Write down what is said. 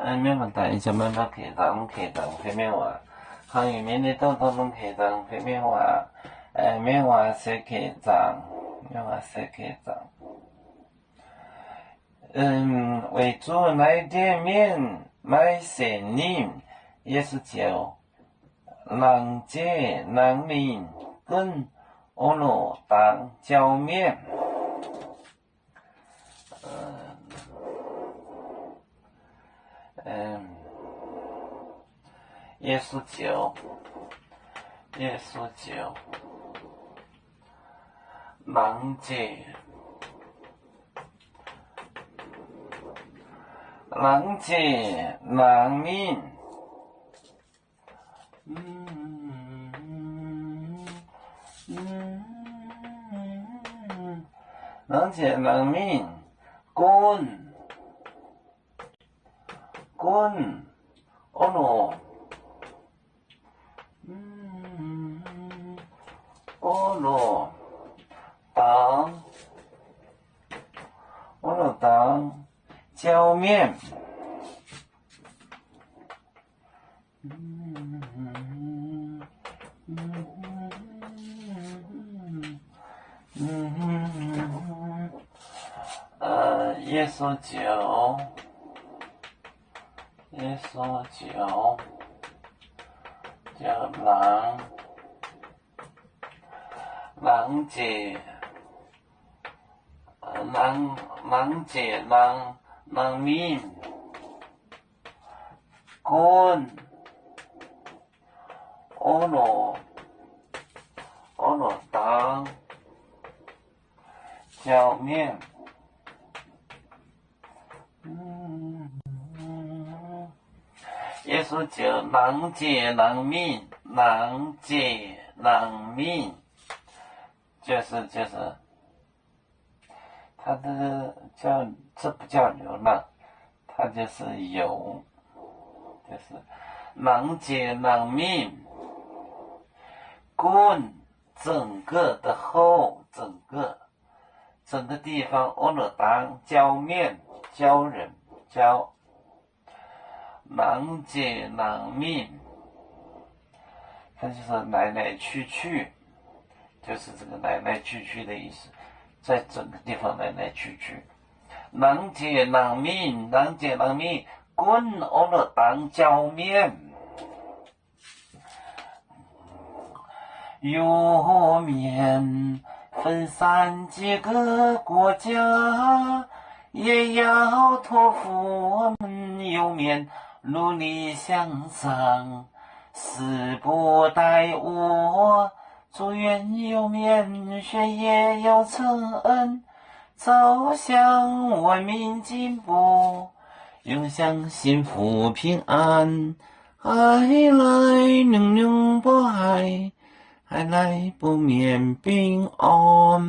免问题，什么都客人会免话，行业面的都拢客人会免话，免话说客人，免话说客人。为主来店面来神灵，也是叫人杰人民跟欧罗当浇面。耶稣酒，人杰人民，人杰人民，滚，欧罗，当浇面，耶稣酒，叫人杰人民，滚，欧罗当浇面。耶稣就人杰人民，就是他的这不叫流浪，他就是有，就是人杰人民，滚整个的后，整个地方欧罗当浇面浇人浇。人杰人民，它就是来来去去，就是这个来来去去的意思，在整个地方来来去去。人杰人民，滚欧罗当浇面，有面分散几个国家，也要托付我们有面。努力向上，时不待我，祝愿有面学业有成恩，走向文明进步，永享幸福平安。爱来永永不爱，爱来不免平安。